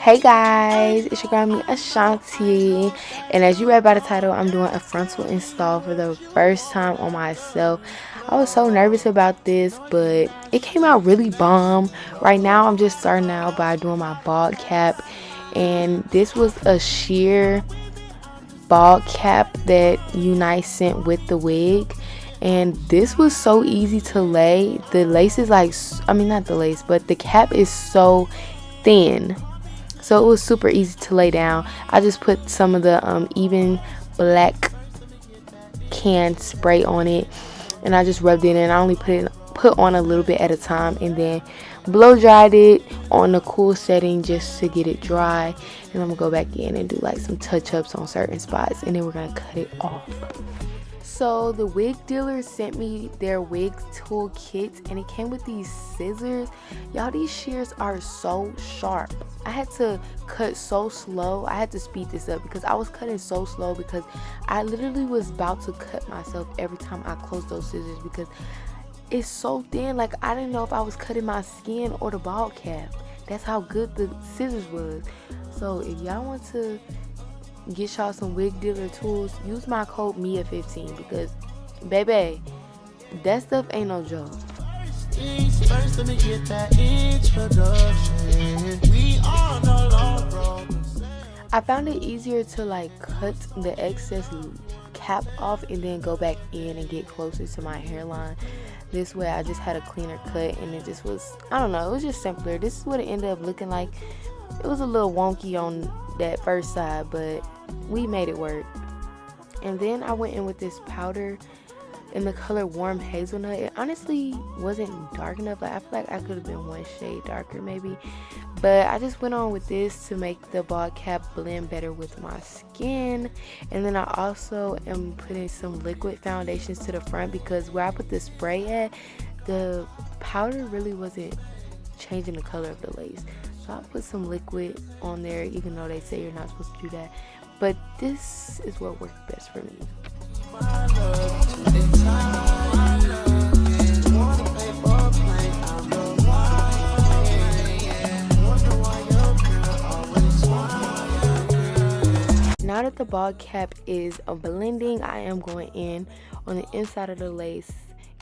Hey guys, it's your girl me Ashanti, and as you read by the title, I'm doing a frontal install for the first time on myself. I was so nervous about this, but it came out really bomb. Right now I'm just starting out by doing my bald cap, and this was a sheer bald cap that Unice sent with the wig. And this was so easy to lay. The lace is like, I mean, not the lace, but the cap is so thin, so it was super easy to lay down. I just put some of the even black can spray on it, and I just rubbed it in. I only put on a little bit at a time, and then blow dried it on the cool setting just to get it dry. And I'm gonna go back in and do like some touch-ups on certain spots, and then we're gonna cut it off. So the wig dealer sent me their wig tool kits, and it came with these scissors. Y'all, these shears are so sharp. I had to cut so slow. I had to speed this up because I was cutting so slow, because I literally was about to cut myself every time I closed those scissors, because it's so thin. Like, I didn't know if I was cutting my skin or the bald cap. That's how good the scissors was. So if y'all want to get y'all some wig dealer tools, use my code MIA15, because baby, that stuff ain't no joke. I found it easier to like cut the excess cap off and then go back in and get closer to my hairline. This way I just had a cleaner cut, and it just was, I don't know, it was just simpler. This is what it ended up looking like. It was a little wonky on that first side, but we made it work. And then I went in with this powder in the color Warm Hazelnut. It honestly wasn't dark enough. Like, I feel like I could have been one shade darker maybe, but I just went on with this to make the bald cap blend better with my skin. And then I also am putting some liquid foundations to the front, because where I put the spray at, the powder really wasn't changing the color of the lace. So I put some liquid on there, even though they say you're not supposed to do that. But this is what worked best for me. Now that the bald cap is blending, I am going in on the inside of the lace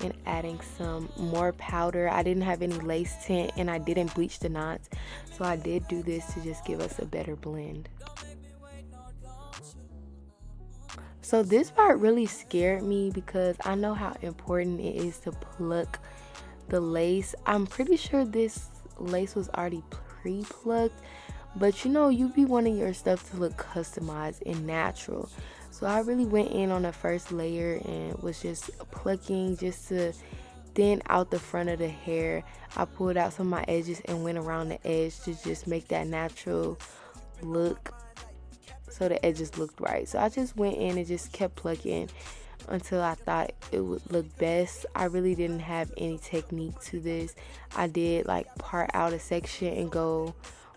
and adding some more powder. I didn't have any lace tint, and I didn't bleach the knots, so I did do this to just give us a better blend. So this part really scared me, because I know how important it is to pluck the lace. I'm pretty sure this lace was already pre-plucked, but you know, you be wanting your stuff to look customized and natural. So I really went in on the first layer and was just plucking just to thin out the front of the hair. I pulled out some of my edges and went around the edge to just make that natural look, so the edges looked right. So I just went in and just kept plucking until I thought it would look best. I really didn't have any technique to this. I did like part out a section and go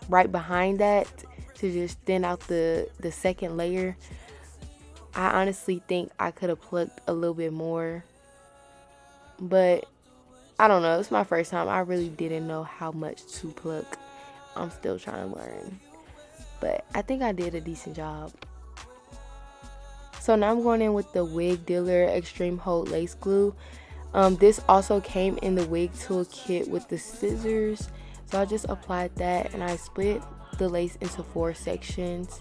right behind that to just thin out the second layer. I honestly think I could have plucked a little bit more, but I don't know. It's my first time. I really didn't know how much to pluck. I'm still trying to learn, but I think I did a decent job. So now I'm going in with the Wig Dealer Extreme Hold Lace Glue. This also came in the wig tool kit with the scissors. So I just applied that, and I split the lace into 4 sections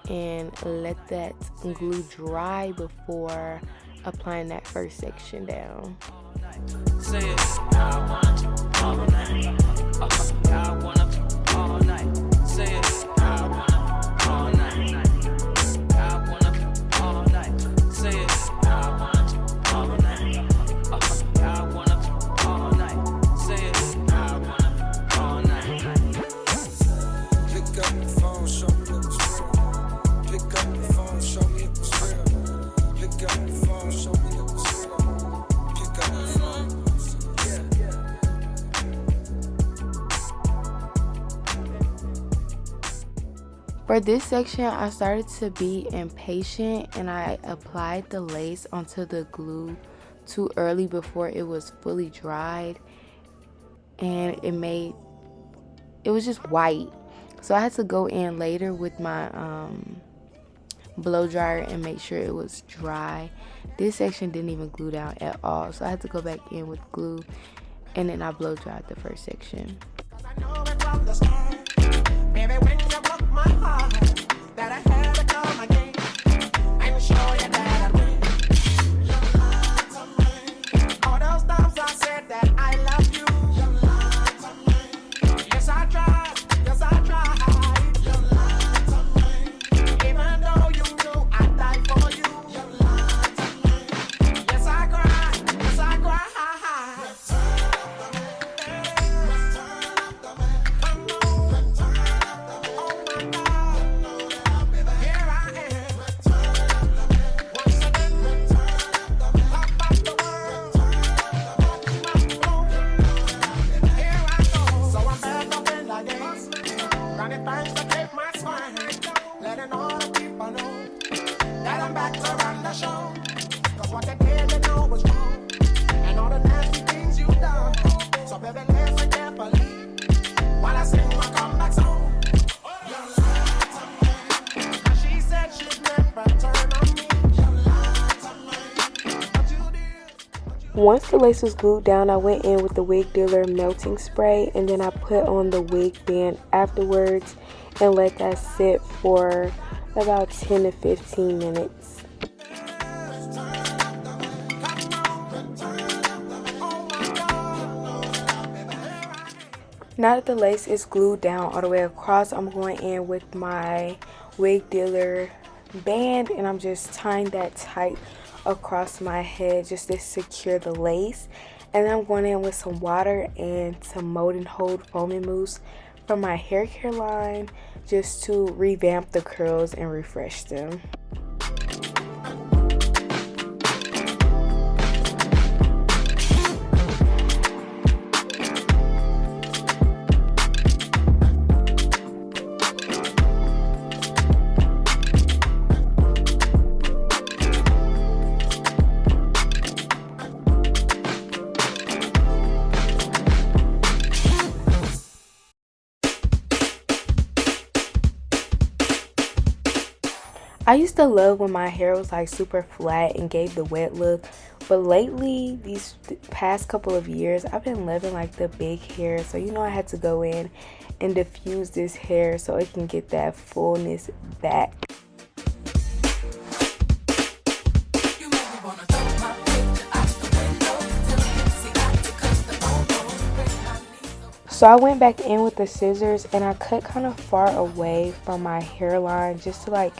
and let that glue dry before applying that first section down. For this section, I started to be impatient, and I applied the lace onto the glue too early before it was fully dried, and it was just white. So I had to go in later with my blow dryer and make sure it was dry. This section didn't even glue down at all, so I had to go back in with glue, and then I blow dried the first section. Once the lace was glued down, I went in with the wig dealer melting spray, and then I put on the wig band afterwards and let that sit for about 10 to 15 minutes. Now that the lace is glued down all the way across, I'm going in with my wig dealer band, and I'm just tying that tight across my head just to secure the lace. And then I'm going in with some water and some mold and hold foaming mousse from my hair care line just to revamp the curls and refresh them. I used to love when my hair was like super flat and gave the wet look, but lately, these past couple of years, I've been loving like the big hair. So I had to go in and diffuse this hair so it can get that fullness back. So I went back in with the scissors and I cut kind of far away from my hairline just to like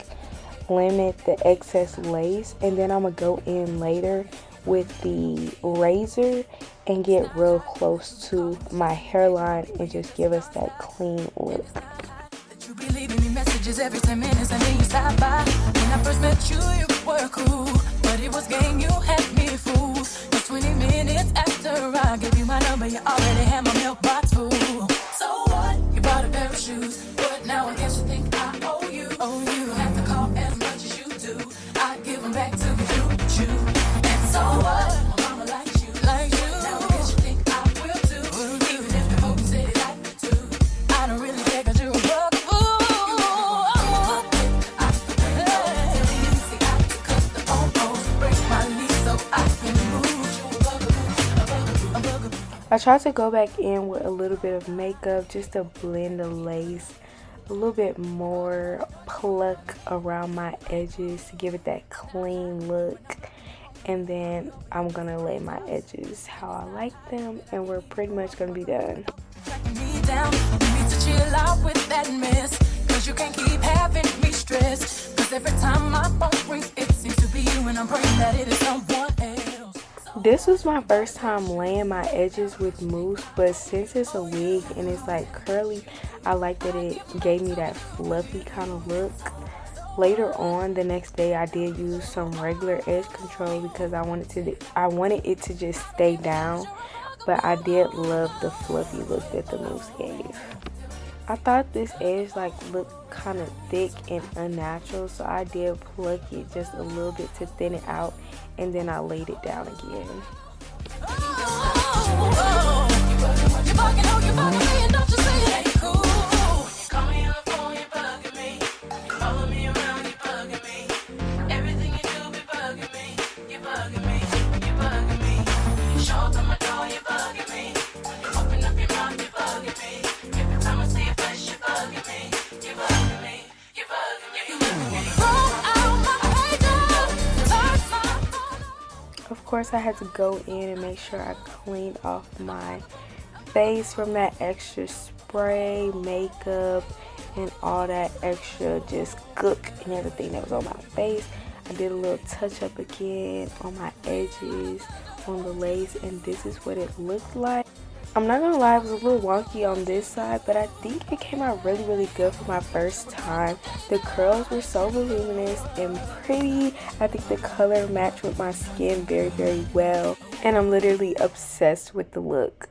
limit the excess lace, and then I'm gonna go in later with the razor and get real close to my hairline and just give us that clean look. You be leaving me messages every 10 minutes and then you stop by. When I first met you, you were cool, but it was game, you had me fooled. Just 20 minutes after I gave you my number, you already had my mailbox full. So what? You bought a pair of shoes, but now I guess you think I owe you. You have to call as much as you do. I give them back to you. And so what? My mama likes you. Now I guess you think I will too. Even if the folks say they like me too. I don't really care 'cause you're a bugaboo. I tried to go back in with a little bit of makeup just to blend the lace a little bit more, pluck around my edges to give it that clean look. And then I'm gonna lay my edges how I like them, and we're pretty much gonna be done. You can't keep having me stressed, 'cause every time my phone rings it seems to be you, and I'm praying that it is someone else. This was my first time laying my edges with mousse, but since it's a wig and it's like curly, I like that it gave me that fluffy kind of look. Later on the next day, I did use some regular edge control because I wanted it to just stay down, but I did love the fluffy look that the mousse gave. I thought this edge looked kind of thick and unnatural, so I did pluck it just a little bit to thin it out, and then I laid it down again. You course I had to go in and make sure I cleaned off my face from that extra spray, makeup, and all that extra just gook and everything that was on my face. I did a little touch up again on my edges, on the lace, and this is what it looked like. I'm not gonna lie, it was a little wonky on this side, but I think it came out really good for my first time. The curls were so voluminous and pretty. I think the color matched with my skin very well, and I'm literally obsessed with the look.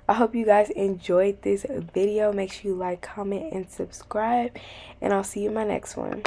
I hope you guys enjoyed this video. Make sure you like, comment, and subscribe, and I'll see you in my next one.